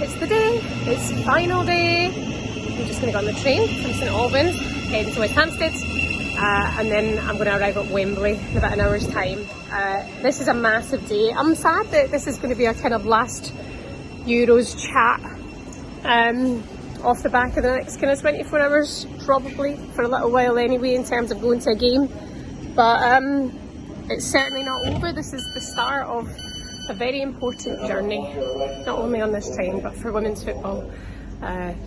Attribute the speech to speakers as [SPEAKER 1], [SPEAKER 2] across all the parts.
[SPEAKER 1] It's the day, it's final day. I'm just going to go on the train from St Albans, heading to West Hampstead, and then I'm going to arrive at Wembley in about an hour's time. This is a massive day. I'm sad that this is going to be a kind of last Euros chat off the back of the next kind of 24 hours, probably, for a little while anyway, in terms of going to a game. But it's certainly not over. This is the start of a very important journey, not only on this train, but for women's football.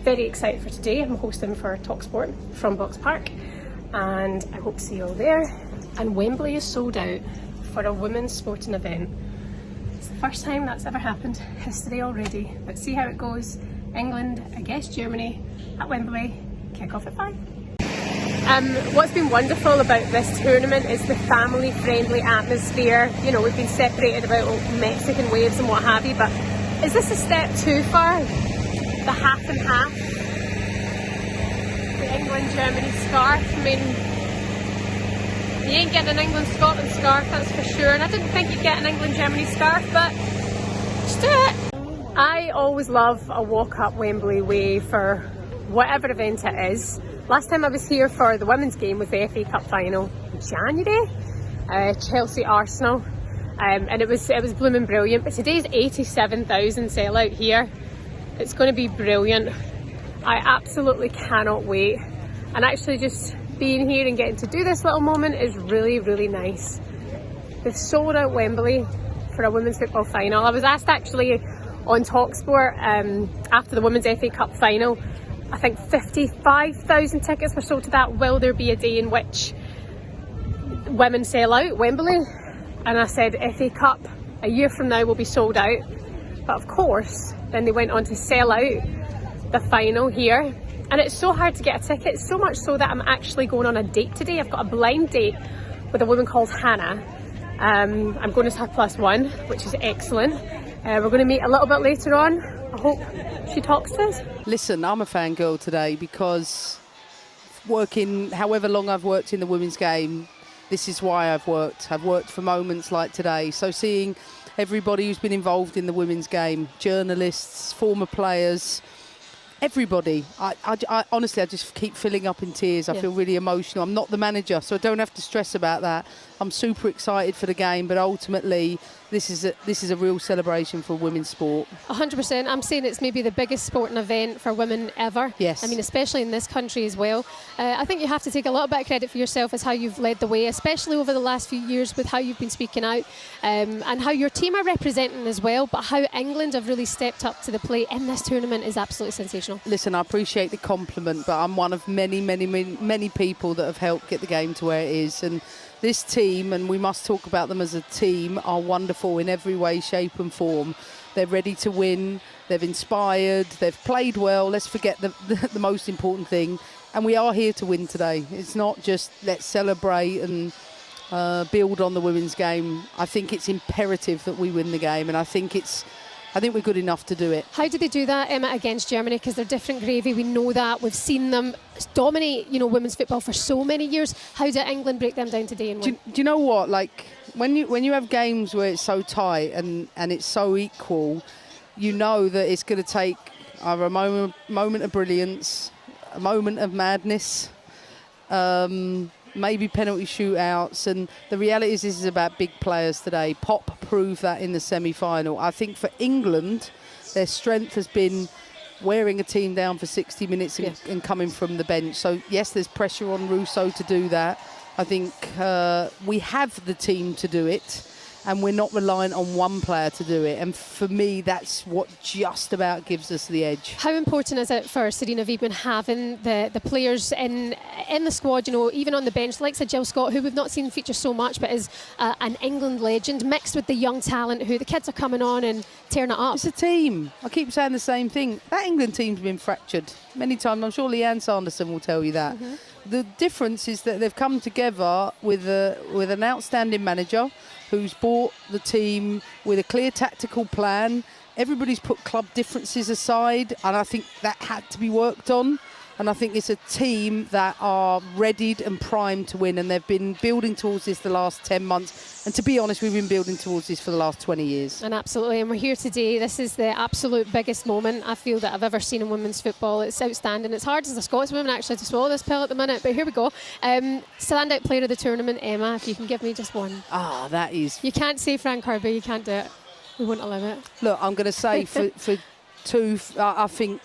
[SPEAKER 1] Very excited for today. I'm hosting for TalkSport from Box Park, and I hope to see you all there. And Wembley is sold out for a women's sporting event. It's the first time that's ever happened. History already. Let's see how it goes. England against Germany at Wembley. Kick off at 5. What's been wonderful about this tournament is the family-friendly atmosphere. You know, we've been separated about Mexican waves and what have you, but is this a step too far? The half and half? The England-Germany scarf? I mean, you ain't getting an England-Scotland scarf, that's for sure. And I didn't think you'd get an England-Germany scarf, but just do it. I always love a walk up Wembley Way for whatever event it is. Last time I was here for the women's game was the FA Cup final in January, Chelsea-Arsenal, and it was blooming brilliant. But today's 87,000 sellout here. It's going to be brilliant. I absolutely cannot wait. And actually just being here and getting to do this little moment is really, really nice. They've sold out Wembley for a women's football final. I was asked actually on TalkSport after the women's FA Cup final, I think 55,000 tickets were sold to that. Will there be a day in which women sell out Wembley? And I said FA Cup a year from now will be sold out. But of course, then they went on to sell out the final here. And it's so hard to get a ticket, so much so that I'm actually going on a date today. I've got a blind date with a woman called Hannah. I'm going to her +1, which is excellent. We're going to meet a little bit later on. I hope she talks to us.
[SPEAKER 2] Listen, I'm a fangirl today because working, however long I've worked in the women's game, this is why I've worked. I've worked for moments like today. So seeing everybody who's been involved in the women's game, journalists, former players, everybody. I honestly, I just keep filling up in tears. I feel really emotional. I'm not the manager, so I don't have to stress about that. I'm super excited for the game, but ultimately, this is a real celebration for women's sport.
[SPEAKER 1] 100%. I'm saying it's maybe the biggest sporting event for women ever.
[SPEAKER 2] Yes.
[SPEAKER 1] I mean, especially in this country as well. I think you have to take a little bit of credit for yourself as how you've led the way, especially over the last few years with how you've been speaking out and how your team are representing as well, but how England have really stepped up to the plate in this tournament is absolutely sensational.
[SPEAKER 2] Listen, I appreciate the compliment, but I'm one of many people that have helped get the game to where it is. And this team, and we must talk about them as a team, are wonderful in every way, shape and form. They're ready to win, they've inspired, they've played well. Let's forget the most important thing. And we are here to win today. It's not just let's celebrate and build on the women's game. I think it's imperative that we win the game, and I think we're good enough to do it. How
[SPEAKER 1] did they do that, Emma, against Germany? Because they're different gravy. We know that. We've seen them dominate, women's football for so many years. How did England break them down today and win?
[SPEAKER 2] Do you know what? Like when you have games where it's so tight and it's so equal, you know that it's going to take either a moment of brilliance, a moment of madness, maybe penalty shootouts, and the reality is this is about big players today. Pop proved that in the semi-final. I think for England, their strength has been wearing a team down for 60 minutes and coming from the bench. So yes, there's pressure on Russo to do that. I think we have the team to do it, and we're not reliant on one player to do it. And for me, that's what just about gives us the edge.
[SPEAKER 1] How important is it for Sarina Wiegman having the players in the squad, even on the bench, like Jill Scott, who we've not seen feature so much, but is an England legend, mixed with the young talent who the kids are coming on and tearing it up?
[SPEAKER 2] It's a team. I keep saying the same thing. That England team's been fractured many times. I'm sure Leanne Sanderson will tell you that. Mm-hmm. The difference is that they've come together with an outstanding manager who's brought the team with a clear tactical plan. Everybody's put club differences aside, and I think that had to be worked on. And I think it's a team that are readied and primed to win, and they've been building towards this the last 10 months. And to be honest, we've been building towards this for the last 20 years.
[SPEAKER 1] And absolutely, and we're here today. This is the absolute biggest moment I feel that I've ever seen in women's football. It's outstanding. It's hard as a Scotswoman actually to swallow this pill at the minute, but here we go. Standout player of the tournament, Emma, if you can give me just one.
[SPEAKER 2] That is...
[SPEAKER 1] You can't say Frank Kirby, you can't do it. We won't allow it.
[SPEAKER 2] Look, I'm going to say for two, I think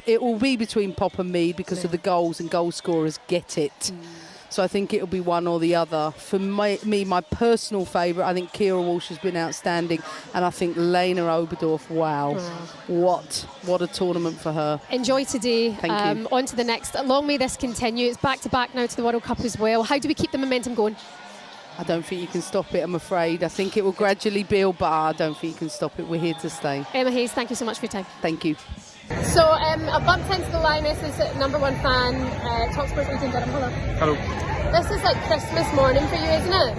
[SPEAKER 2] it will be between Pop and Mead because of the goals, and goal scorers get it. So I think it'll be one or the other. For me, my personal favourite, I think Kira Walsh has been outstanding, and I think Lena Oberdorf, wow, what a tournament for her.
[SPEAKER 1] Enjoy today.
[SPEAKER 2] Thank you.
[SPEAKER 1] On to the next. Long may this continue. It's back-to-back now to the World Cup as well. How do we keep the momentum going?
[SPEAKER 2] I don't think you can stop it, I'm afraid. I think it will gradually build, but I don't think you can stop it. We're here to stay.
[SPEAKER 1] Emma Hayes, thank you so much for your time.
[SPEAKER 2] Thank you.
[SPEAKER 1] So I bumped into the Lionesses #1 fan, Talk Sports Agent Durham. Hello.
[SPEAKER 3] Hello.
[SPEAKER 1] This is like Christmas morning for you, isn't it?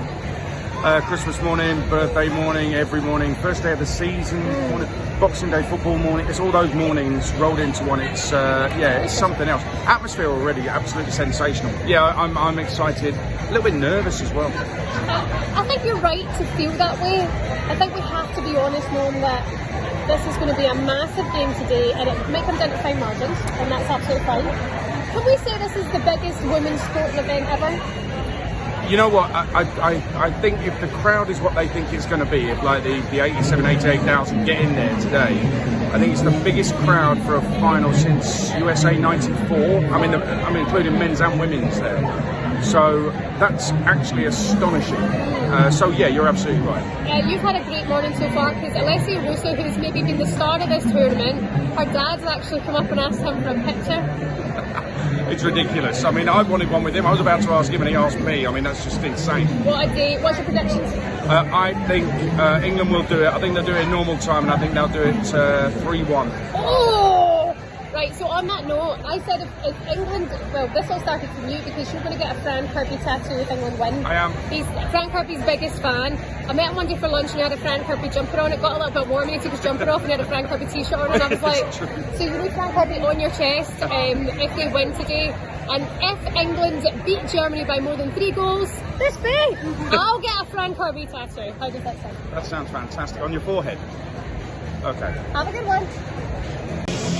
[SPEAKER 3] Christmas morning, birthday morning, every morning, first day of the season, morning, Boxing Day football morning. It's all those mornings rolled into one. It's it's something else. Atmosphere already absolutely sensational. Yeah, I'm excited, a little bit nervous as well.
[SPEAKER 1] I think you're right to feel that way. I think we have to be honest, knowing that this is going to be a massive game today, and it might come down to fine margins, and that's absolutely fine. Can we say this is the biggest women's sporting event ever?
[SPEAKER 3] You know what, I think if the crowd is what they think it's going to be, if like the 87, 88,000 get in there today, I think it's the biggest crowd for a final since USA 94. I mean including men's and women's there. So that's actually astonishing. So yeah, you're absolutely right.
[SPEAKER 1] You've had a great morning so far, because Alessia Russo, who's maybe been the star of this tournament, her dad's actually come up and asked him for a picture.
[SPEAKER 3] It's ridiculous. I mean, I wanted one with him. I was about to ask him and he asked me. I mean, that's just insane.
[SPEAKER 1] What a day. What's your predictions?
[SPEAKER 3] I think England will do it. I think they'll do it in normal time, and I think they'll do it 3-1.
[SPEAKER 1] Oh! Right, so on that note, I said if England, well, this all started from you because you're going to get a Frank Kirby tattoo if England win.
[SPEAKER 3] I am.
[SPEAKER 1] He's Frank Kirby's biggest fan. I met him one day for lunch and he had a Frank Kirby jumper on. It got a little bit warm and he took his jumper off and he had a Frank Kirby t-shirt on, and I was like, so you need Frank Kirby on your chest if they win today. And if England beat Germany by more than 3 goals, this way, I'll get a Frank Kirby tattoo. How does that sound?
[SPEAKER 3] That sounds fantastic. On your forehead. Okay.
[SPEAKER 1] Have a good one.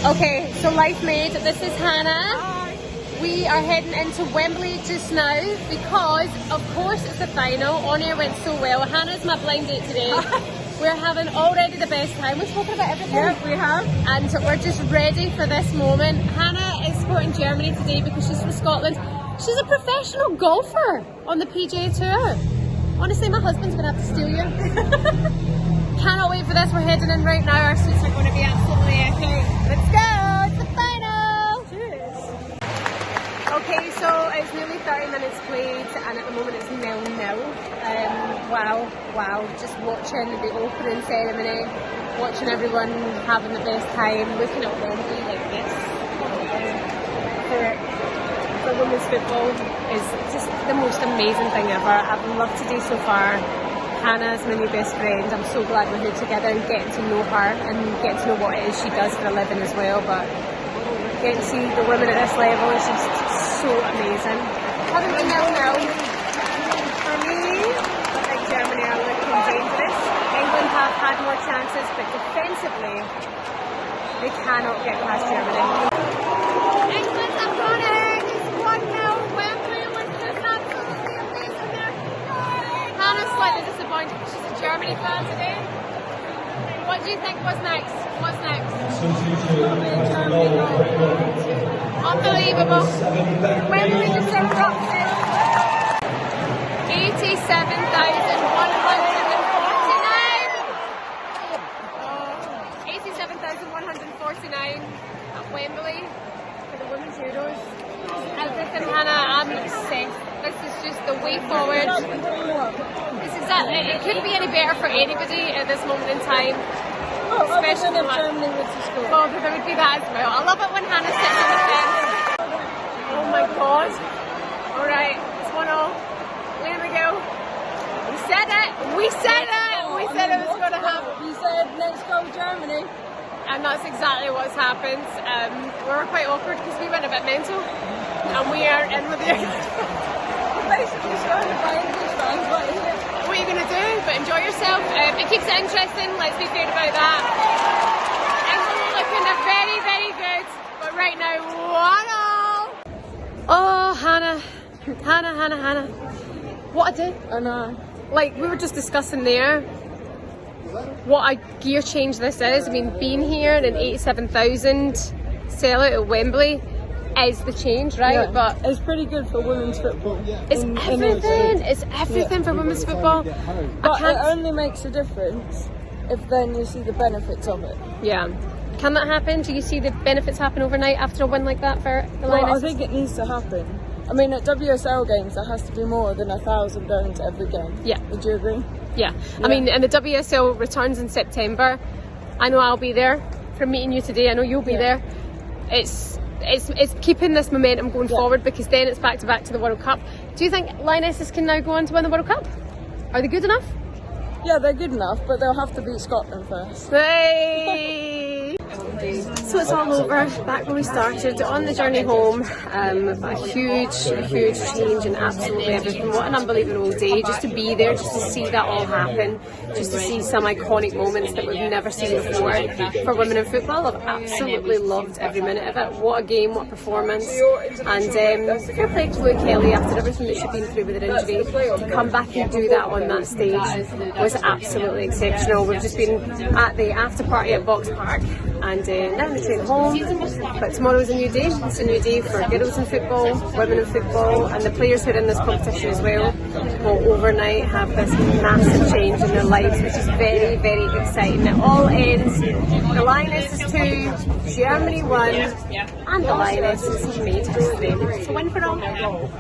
[SPEAKER 1] Okay, so Life Made, this is Hannah. Hi. We are heading into Wembley just now because, of course, it's the final. On air went so well. Hannah's my blind date today. We're having already the best time. We've spoken about everything.
[SPEAKER 4] Yeah, we have.
[SPEAKER 1] And we're just ready for this moment. Hannah is supporting Germany today because she's from Scotland. She's a professional golfer on the PGA Tour. Honestly, my husband's going to have to steal you. Cannot wait for this. We're heading in right now. Our suits are going to be absolutely epic. Let's go! It's the final! Cheers! Okay, so it's nearly 30 minutes played, and at the moment it's 0-0. Wow. Just watching the opening ceremony, watching everyone having the best time, looking at Wembley like this. For women's football is just the most amazing thing ever. I've loved today so far. Hannah's my new best friend. I'm so glad we're here together and getting to know her and getting to know what it is she does for a living as well. But getting to see the women at this level is just so amazing. Having a 0-0 for me, I think Germany are looking dangerous. England have had more chances, but defensively, they cannot get past Germany. England have got it! It's 1-0. Wembley was just absolutely amazing there. Hannah's slightly disappointed because she's a Germany fan today. What do you think was next? What's next? Unbelievable. Wembley just erupted. 87,149 at Wembley for the Women's Euros. Everything, Hannah, I'm obsessed. This is just the way forward. This is it couldn't be any better for anybody at this moment in time. Especially if Germany was to score. Oh, there would be that as well. I love it when Hannah sits on the fence. Oh my god. Alright, it's 1-0. There we go. We said it! We said it! We said it was going to happen.
[SPEAKER 4] You said, let's go Germany.
[SPEAKER 1] and that's exactly what's happened. We were quite awkward because we went a bit mental, and we are in with you.
[SPEAKER 4] Basically showing the English fans right here.
[SPEAKER 1] What are you going to do? But enjoy yourself. It keeps it interesting, let's be fair about that. England looking very, very good, but right now, 1-0. Oh, Hannah. What a day.
[SPEAKER 4] I know.
[SPEAKER 1] Like, we were just discussing there what a gear change this is. I mean, being here in 87,000 sellout at Wembley is the change, right?
[SPEAKER 4] Yeah,
[SPEAKER 1] but
[SPEAKER 4] it's pretty good for women's football.
[SPEAKER 1] it's everything. It's everything for women's football.
[SPEAKER 4] But it only makes a difference if then you see the benefits of it.
[SPEAKER 1] Yeah. Can that happen? Do you see the benefits happen overnight after a win like that for the
[SPEAKER 4] Well, I
[SPEAKER 1] Lionesses?
[SPEAKER 4] think it needs to happen. I mean, at WSL games, there has to be more than 1,000 going to every game.
[SPEAKER 1] Yeah.
[SPEAKER 4] Would you agree?
[SPEAKER 1] Yeah. I mean, and the WSL returns in September. I know I'll be there for meeting you today. I know you'll be there. It's keeping this momentum going forward, because then it's back to the World Cup. Do you think Lionesses can now go on to win the World Cup? Are they good enough?
[SPEAKER 4] Yeah, they're good enough, but they'll have to beat Scotland first.
[SPEAKER 1] Hey! So it's all over, back when we started, on the journey home. A huge change in absolutely everything. What an unbelievable day, just to be there, just to see that all happen, just to see some iconic moments that we've never seen before for women in football. I've absolutely loved every minute of it. What a game, what a performance. And fair play to Luke Kelly after everything that she'd been through with her injury. To come back and do that on that stage was absolutely exceptional. We've just been at the after party at Box Park, and now we train home. But tomorrow's a new day. It's a new day for girls in football, women in football, and the players who are in this competition as well will overnight have this massive change in their lives, which is very, very exciting. It all ends. The Lionesses 2, Germany 1, and the Lionesses made history. So win for all.